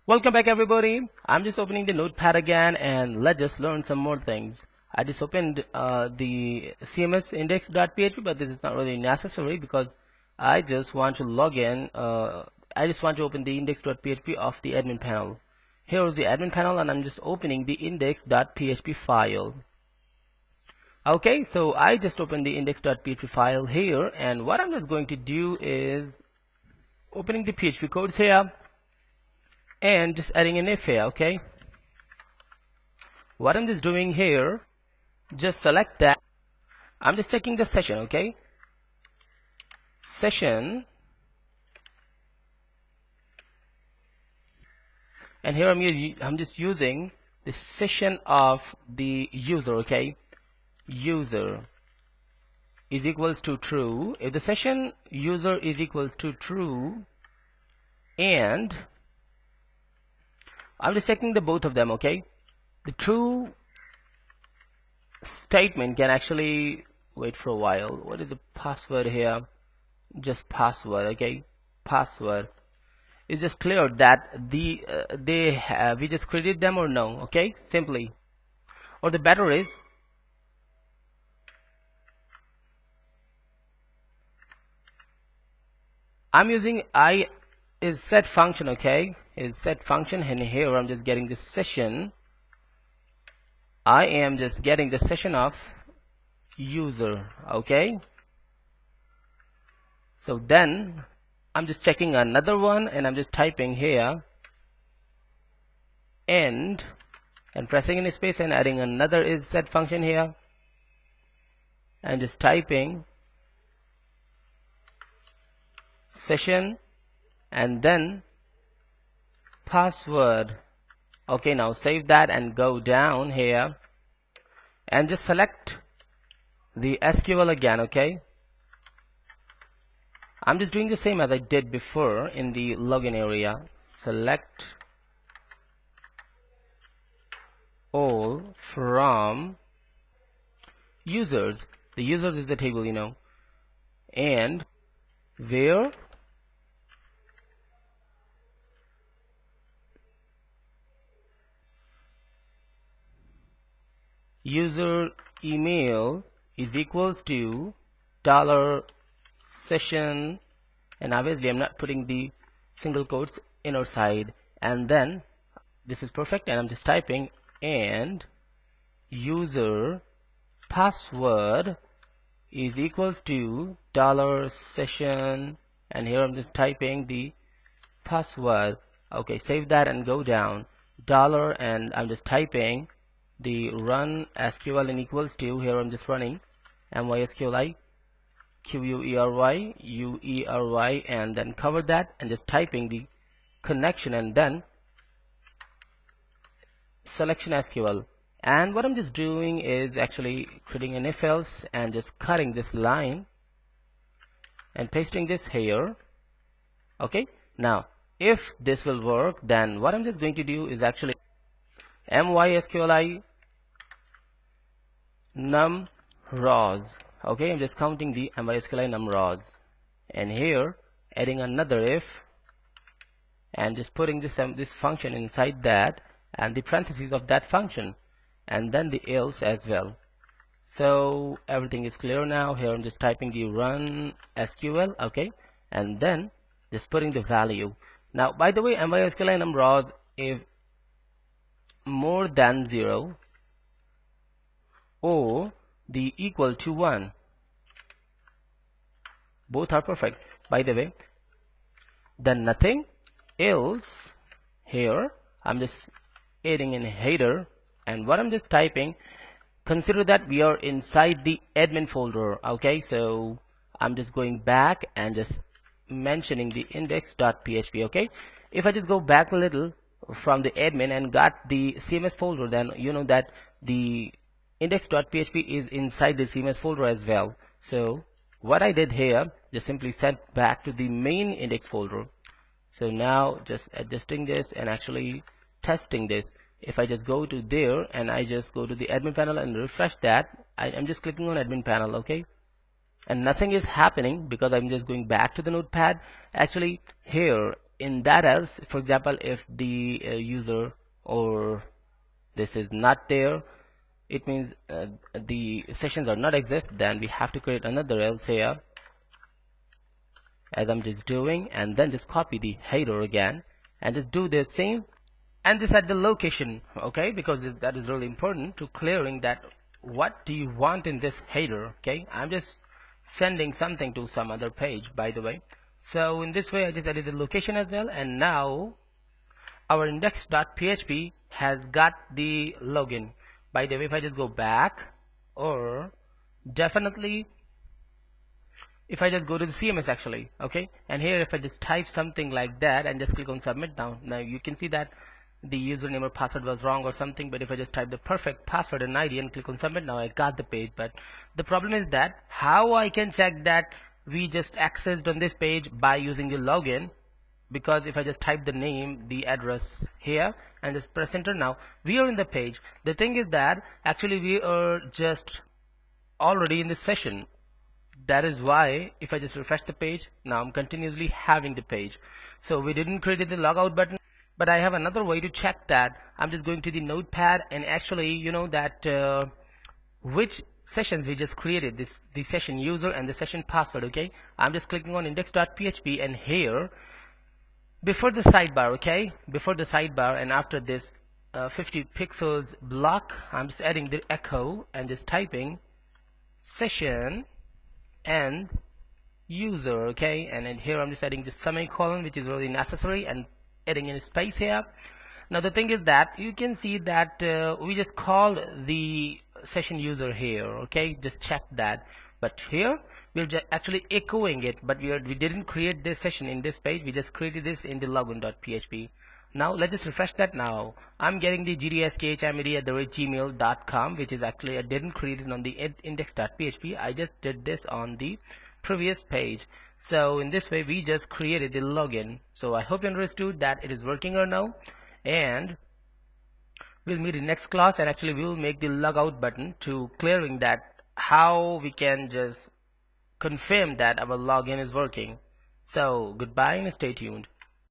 Welcome back everybody. I'm just opening the notepad again and let's just learn some more things. I just opened the CMS index.php, but this is not really necessary because I just want to log in. I just want to open the index.php of the admin panel. Here is the admin panel and I'm just opening the index.php file. Okay, so I just opened the index.php file here, and what I'm just going to do is opening the PHP codes here and just adding an if here. Okay, what I'm just doing here, just select that. I'm just checking the session. Okay, session, and here I'm just using the session of the user. Okay, user is equals to true. If the session user is equals to true, and I'm just checking the both of them. Okay, the true statement can actually wait for a while. What is the password here? Just password. Okay, password is just clear that we just created them or no. Okay, simply, or the better is I'm using I is set function. Okay, is set function, and here I'm just getting the session. I am just getting the session of user. Okay, so then I'm just checking another one and I'm just typing here end and pressing in space and adding another is set function here and just typing session and then password. Okay, now save that and go down here and just select the SQL again. Okay, I'm just doing the same as I did before in the login area. Select all from users. The users is the table, and where user email is equals to $session, and obviously I'm not putting the single quotes inner side, and then this is perfect and I'm just typing and user password is equals to $session, and here I'm just typing the password. Okay, save that and go down dollar, and I'm just typing the run SQL and equals to, here I'm just running MySQLi QUERY and then cover that and just typing the connection and then selection SQL. And what I'm just doing is actually creating an if else and just cutting this line and pasting this here. Okay, now if this will work, then what I'm just going to do is actually MySQLi num rows. Okay, I'm just counting the MySQLi num rows, and here adding another if and just putting this function inside that and the parentheses of that function and then the else as well. So everything is clear now. Here I'm just typing the run SQL. Okay, and then just putting the value. Now by the way, MySQLi num rows if more than 0 or the equal to 1, both are perfect. By the way, then nothing else. Here I'm just adding in header, and what I'm just typing, consider that we are inside the admin folder. Okay, so I'm just going back and just mentioning the index.php. Okay, if I just go back a little from the admin and got the CMS folder, then you know that the index.php is inside the CMS folder as well. So what I did here, just simply sent back to the main index folder. So now just adjusting this and actually testing this. If I just go to there and I just go to the admin panel and refresh that, I'm just clicking on admin panel. Okay, and nothing is happening because I'm just going back to the notepad. Actually here in that else, for example, if the user or this is not there, it means the sessions are not exist, then we have to create another else here, as I'm just doing, and then just copy the header again and just do the same, and just at the location, okay, because that is really important to clearing that what do you want in this header. Okay, I'm just sending something to some other page, by the way. So in this way I just added the location as well, and now our index.php has got the login. By the way, if I just go back, or definitely if I just go to the CMS actually, okay, and here if I just type something like that and just click on submit, now you can see that the username or password was wrong or something. But if I just type the perfect password and ID and click on submit, now I got the page. But the problem is that how I can check that we just accessed on this page by using the login, because if I just type the name, the address here and just press enter, now we are in the page. The thing is that actually we are just already in this session. That is why if I just refresh the page, now I'm continuously having the page. So we didn't create the logout button, but I have another way to check that. I'm just going to the notepad and actually you know that which sessions we just created, the session user and the session password. Okay, I'm just clicking on index.php, and here before the sidebar, okay, before the sidebar and after this 50 pixels block, I'm just adding the echo and just typing session and user. Okay, and then here I'm just adding the semicolon, which is really necessary, and adding in space here. Now the thing is that you can see that we just called the session user here. Okay, just check that. But here we're just actually echoing it, but we didn't create this session in this page. We just created this in the login.php. Now let's just refresh that. Now I'm getting the gdskhmed@gmail.com, which is actually I didn't create it on the index.php. I just did this on the previous page. So in this way we just created the login. So I hope you understood that it is working or no, and we'll meet in next class, and actually we will make the logout button to clearing that how we can just confirm that our login is working. So goodbye and stay tuned.